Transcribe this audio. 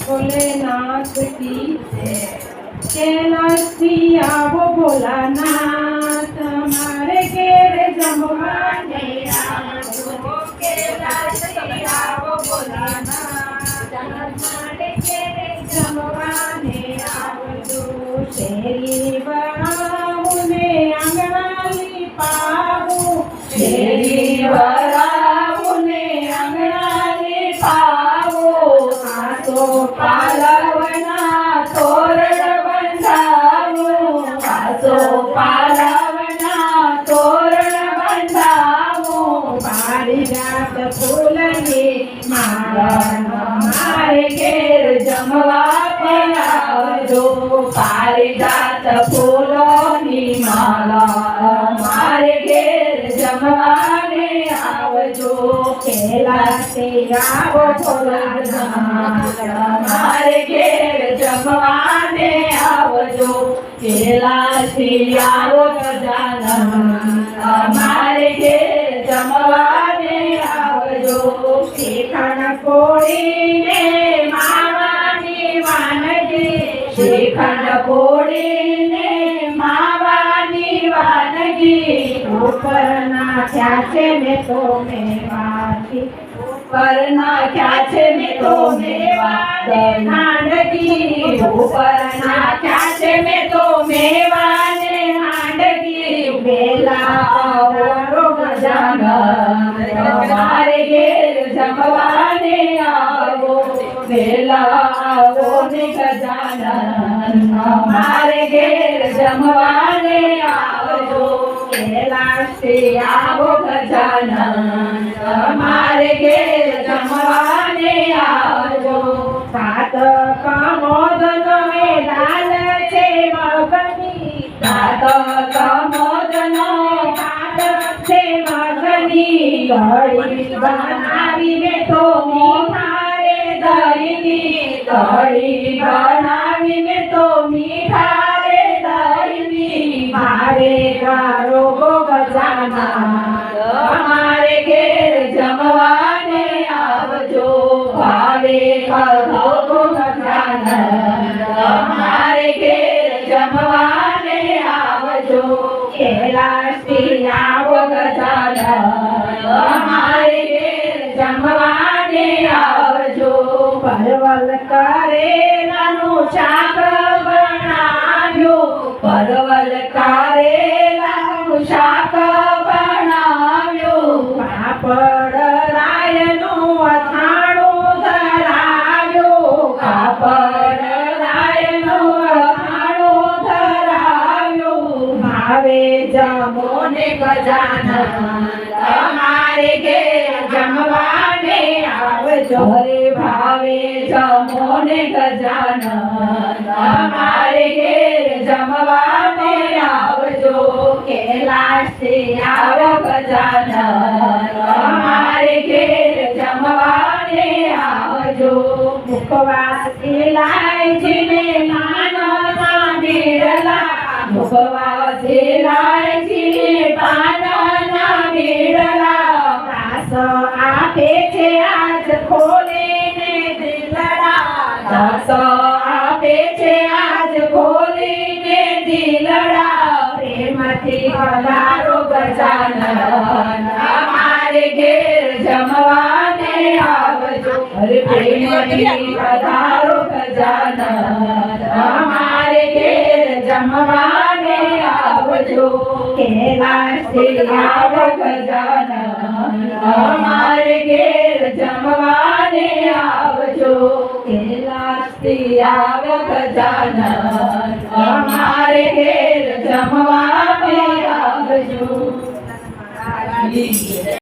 भोलेनाथ की कैलाश की आवो भोलानाथ हमारे घेर जमवाने आवो कैलाश की आवो भोलानाथ हमारे घेर जमवाने आवो शेरी बनाऊने अंगनाली पावो शेरी बनाऊने अंगनाली पावो आसो पालवना तोरण बंधावो आसो पालवना तोरण बंधावो पारिजात फूलनी माला हमारे घेर जमवा आवजो पारिजात फूलोनी माला हमारे घेर जमवाने आवजो कैलाशे आवो भोलानाथ हमारे घेर जमवाने आवजो कैलाशे आवो गजानन हमारे घेर जमवाने आवजो श्रीखंड पोळीने मावानी वानगी श्रीखंड पोळीने मावानी वानगी ऊपर नाख्या છે મેં તો મેવાથી ऊपर नाख्या છે મેં તો મેવાને હાંડગી ऊपर नाख्या છે મેં તો મેવાને હાંડગી વેલા આવો ગજાનન हमारे घेर जमवाने आवो वेला आवो ने गजानन हमारे घेर जमवाने आवजो कैलाशे आवो गजानन हमारे घेर जमवाने आवजो सात कमोदन दान छे मगनी सात कमोदन दान छे मगनी घड़ी बनावी में तो मीठारे दहीनी घड़ी बनावी में तो मीठारे दहीनी भावे गारो गो गजानन हमारे घेर जमवाने आवजो भावे गारो गो गजानन हमारे घेर जमवाने आवजो कैलाशे आवो गजानन हमारे घेर जमवाने आवजो परवल करेलानु शाक बनाव्यो परवल करेलानु शाक बनाव्यो पापड़ रायनु અથાણું ધરાવ્યો પાપડ રાયનું અથાણું ધરાવ્યો ભાવે જમોને ગજાનન हमारे घेर जमवाने आवजो हरे भावे जमोने गजानन हमारे घेर जमवाने आवजो कैलाशे आवो गजानन हमारे घेर जमवाने आवजो मुखवास इलायची ने मानसा बीड़ला मुखवास इलायची ने पानना बीड़ला दास आपे छे आज खोलीने दिलड़ा दास आपे छे आज खोलीने दिलड़ा प्रेमथी पधारो गजानन हमारे घेर जमवाने आवजो अरे प्रेमथी पधारो गजानन हमारे घेर जमवाने आवजो कैलाशे आवो गजानन हमारे घेर जमवाने आवजो कैलाशे आवो गजानन हमारे घेर जमवाने आवजो।